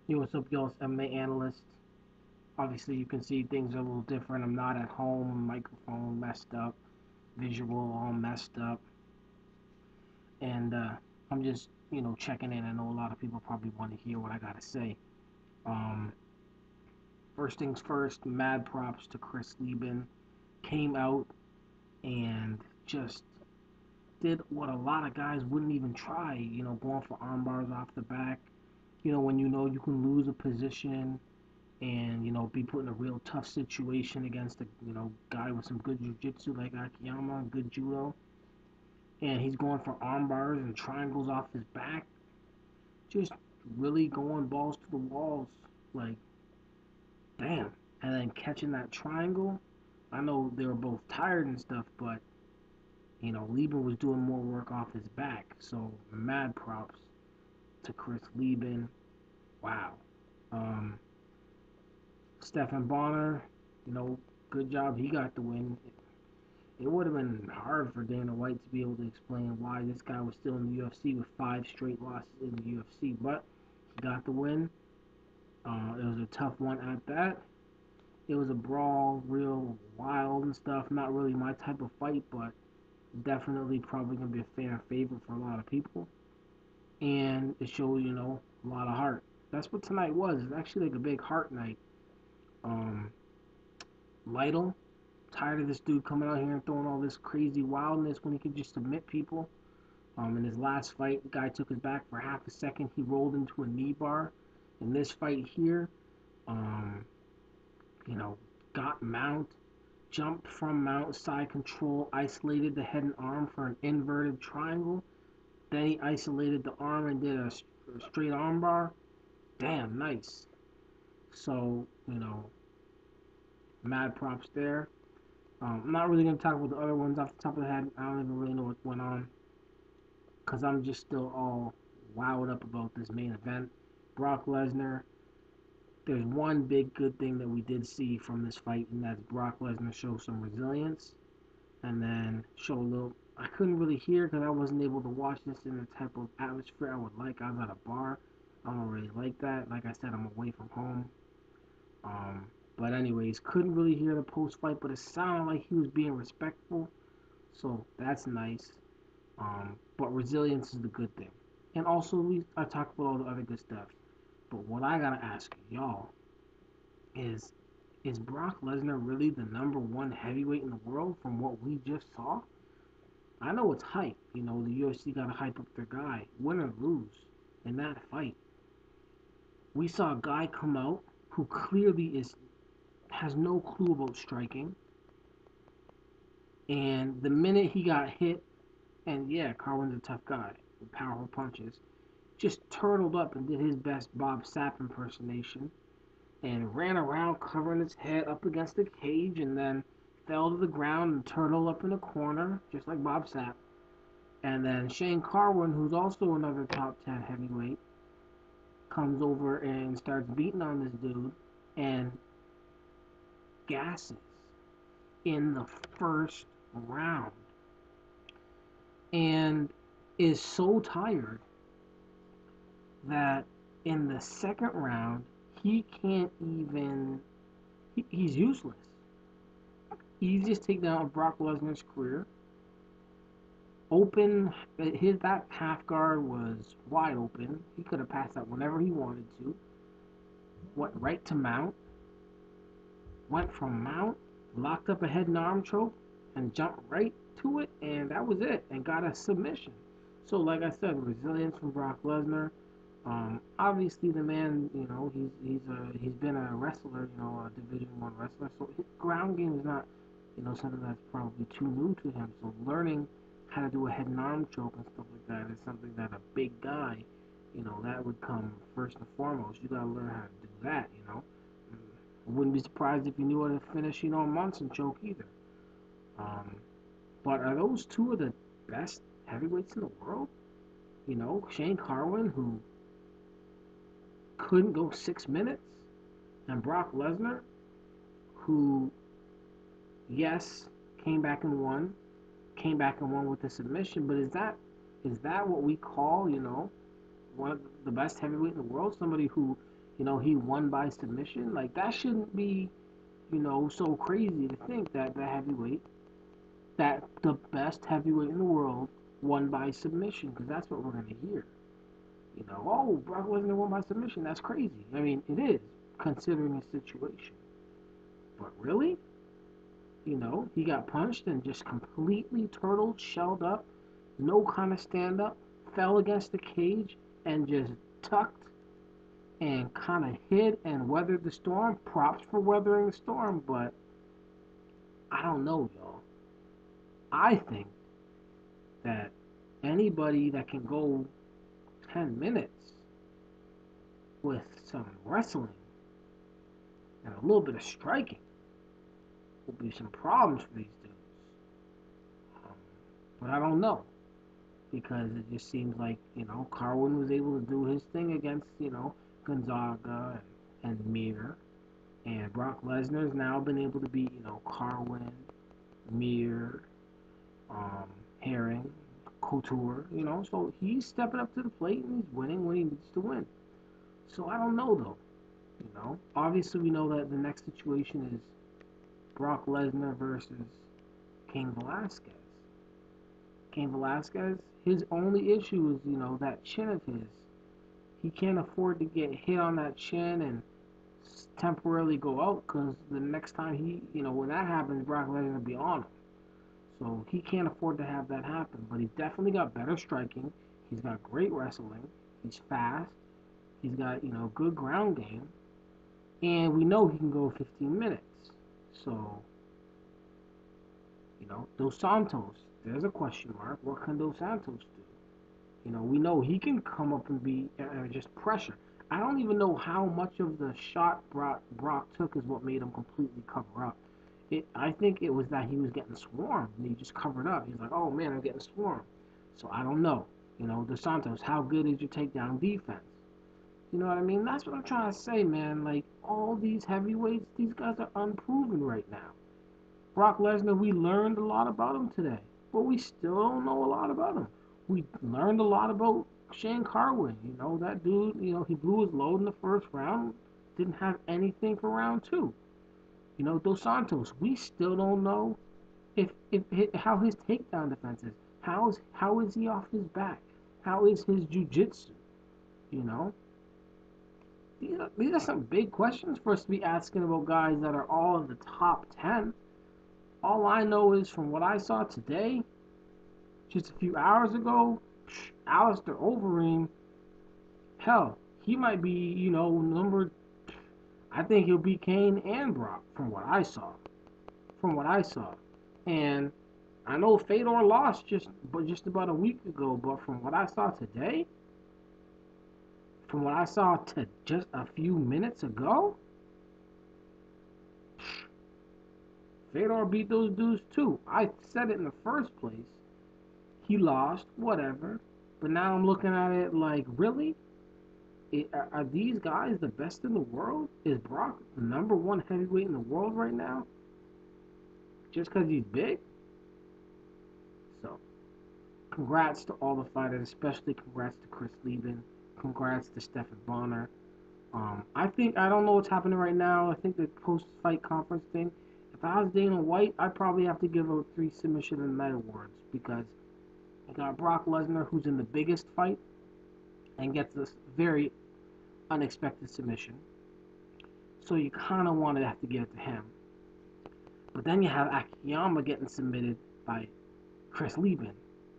Yo, what's up, y'all? It's MMA Analyst. Obviously, you can see things are a little different. I'm not at home, microphone messed up, visual all messed up, and I'm just, checking in. I know a lot of people probably want to hear what I gotta say. Um, First things first, mad props to Chris Lieben. Came out and just did what a lot of guys wouldn't even try, going for arm bars off the back. When you know you can lose a position and be put in a real tough situation against a guy with some good jiu-jitsu like Akiyama, good judo, and he's going for arm bars and triangles off his back, just really going balls to the walls, like damn. And then catching that triangle. I know they were both tired and stuff, but Lieben was doing more work off his back, so mad props to Chris Lieben. Wow. Um, Stephan Bonner, good job. He got the win. It would have been hard for Dana White to be able to explain why this guy was still in the UFC with 5 straight losses in the UFC, but he got the win. It was a tough one at that. It was a brawl, real wild and stuff. Not really my type of fight, but definitely probably going to be a fan favorite for a lot of people. And it showed, a lot of heart. That's what tonight was. It's actually like a big heart night. Um, Lytle, tired of this dude coming out here and throwing all this crazy wildness when he could just submit people. In his last fight, the guy took his back for half a second. He rolled into a knee bar. In this fight here, um, you know, got mount, jumped from mount, side control, isolated the head and arm for an inverted triangle. Then he isolated the arm and did a straight arm bar. Damn, nice. So, mad props there. I'm not really going to talk about the other ones off the top of the head. I don't even really know what went on because I'm just still all wowed up about this main event. Brock Lesnar. There's one big good thing that we did see from this fight, and that's Brock Lesnar show some resilience and then show a little. I couldn't really hear because I wasn't able to watch this in the type of atmosphere I would like. I was at a bar. I don't really like that. Like I said, I'm away from home. Um, but anyways, couldn't really hear the post fight, but it sounded like he was being respectful. So that's nice. But resilience is the good thing. And also, I talked about all the other good stuff. But what I gotta ask y'all is, is Brock Lesnar really the number one heavyweight in the world from what we just saw? I know it's hype. The UFC gotta hype up their guy, win or lose, in that fight. We saw a guy come out who clearly has no clue about striking, and the minute he got hit, and yeah, Carwin's a tough guy with powerful punches, just turtled up and did his best Bob Sapp impersonation and ran around covering his head up against the cage and then fell to the ground and turtled up in a corner, just like Bob Sapp. And then Shane Carwin, who's also another top 10 heavyweight, comes over and starts beating on this dude and gasses in the first round and is so tired that in the second round he can't even he's useless. Easiest takedown of Brock Lesnar's career. Open his that half guard was wide open. He could have passed that whenever he wanted to. Went right to mount. Went from mount, locked up a head and arm choke, and jumped right to it, and that was it, and got a submission. So, like I said, resilience from Brock Lesnar. Obviously, the man, he's been a wrestler, a Division 1 wrestler. So his ground game is not, something that's probably too new to him. So learning how to do a head and arm choke and stuff like that is something that a big guy, that would come first and foremost. You gotta learn how to do that. I wouldn't be surprised if he knew how to finish, a Munson choke either. Um, but are those two of the best heavyweights in the world? Shane Carwin, who couldn't go 6 minutes, and Brock Lesnar, who, yes, came back and won, with the submission. But is that what we call, one of the best heavyweight in the world? Somebody who, He won by submission. Like, that shouldn't be, so crazy to think that the best heavyweight in the world won by submission, because that's what we're going to hear. Oh, Brock Lesnar won by submission. That's crazy. I mean, it is, considering his situation. But really? He got punched and just completely turtled, shelled up, no kind of stand up, fell against the cage, and just tucked and kind of hid and weathered the storm. Props for weathering the storm, but I don't know, y'all. I think that anybody that can go 10 minutes with some wrestling and a little bit of striking will be some problems for these dudes. Um, but I don't know, because it just seems like, Carwin was able to do his thing against, Gonzaga and Mir. And Brock Lesnar's now been able to beat, Carwin, Mir, Herring, Couture, so he's stepping up to the plate and he's winning when he needs to win. So I don't know, though. Obviously we know that the next situation is Brock Lesnar versus Cain Velasquez. Cain Velasquez, his only issue is, that chin of his. He can't afford to get hit on that chin and temporarily go out, because the next time when that happens, Brock Lesnar will be on him. So he can't afford to have that happen. But he's definitely got better striking. He's got great wrestling. He's fast. He's got, good ground game. And we know he can go 15 minutes. So, Dos Santos, there's a question mark. What can Dos Santos do? We know he can come up and be just pressure. I don't even know how much of the shot Brock took is what made him completely cover up. I think it was that he was getting swarmed and he just covered up. He's like, oh man, I'm getting swarmed. So I don't know. Dos Santos, how good is your takedown defense? You know what I mean? That's what I'm trying to say, man. Like, all these heavyweights, these guys are unproven right now. Brock Lesnar, we learned a lot about him today, but we still don't know a lot about him. We learned a lot about Shane Carwin. That dude, he blew his load in the first round, didn't have anything for round two. Dos Santos, we still don't know if how his takedown defense is. How is he off his back? How is his jiu-jitsu? You know, these are some big questions for us to be asking about guys that are all in the top 10. All I know is from what I saw today, just a few hours ago, Alistair Overeem, hell, he might be, number. I think he'll beat Kane and Brock from what I saw. From what I saw, and I know Fedor lost just about a week ago, but from what I saw today, from what I saw to just a few minutes ago, Fedor beat those dudes too. I said it in the first place. He lost, whatever. But now I'm looking at it like, really? Are these guys the best in the world? Is Brock the number one heavyweight in the world right now? Just because he's big? So, congrats to all the fighters, especially congrats to Chris Lieben. Congrats to Stephan Bonner. I don't know what's happening right now. I think the post-fight conference thing. If I was Dana White, I'd probably have to give out 3 submission of the night awards, because you got Brock Lesnar, who's in the biggest fight and gets this very unexpected submission. So you kind of want to have to give it to him. But then you have Akiyama getting submitted by Chris Lieben,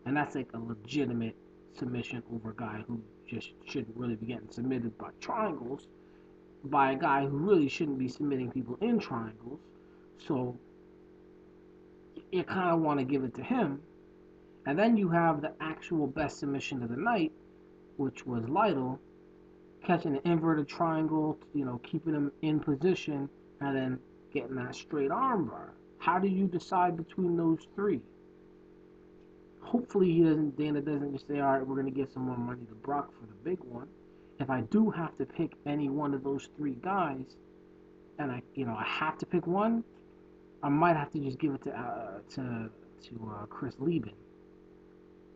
and that's like a legitimate submission over a guy who just shouldn't really be getting submitted by triangles, by a guy who really shouldn't be submitting people in triangles. So you kind of want to give it to him. And then you have the actual best submission of the night, which was Lytle catching an inverted triangle, keeping him in position, and then getting that straight armbar. How do you decide between those 3? Hopefully Dana doesn't just say, all right, we're going to give some more money to Brock for the big one. If I do have to pick any one of those 3 guys, and I have to pick one, I might have to just give it to Chris Lieben,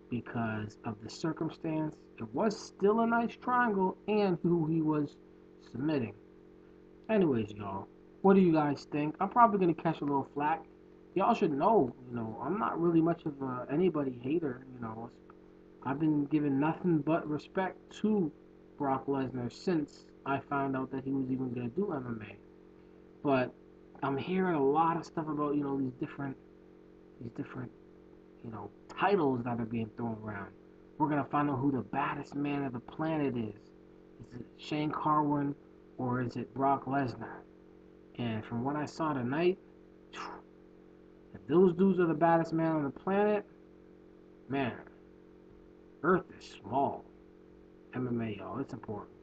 because of the circumstance. It was still a nice triangle, and who he was submitting. Anyways, y'all, what do you guys think? I'm probably gonna catch a little flack. Y'all should know, I'm not really much of a anybody hater. I've been giving nothing but respect to Brock Lesnar since I found out that he was even gonna do MMA. But I'm hearing a lot of stuff about these different titles that are being thrown around. We're gonna find out who the baddest man of the planet is. Is it Shane Carwin or is it Brock Lesnar? And from what I saw tonight, if those dudes are the baddest man on the planet, man, Earth is small. MMA, y'all, it's important.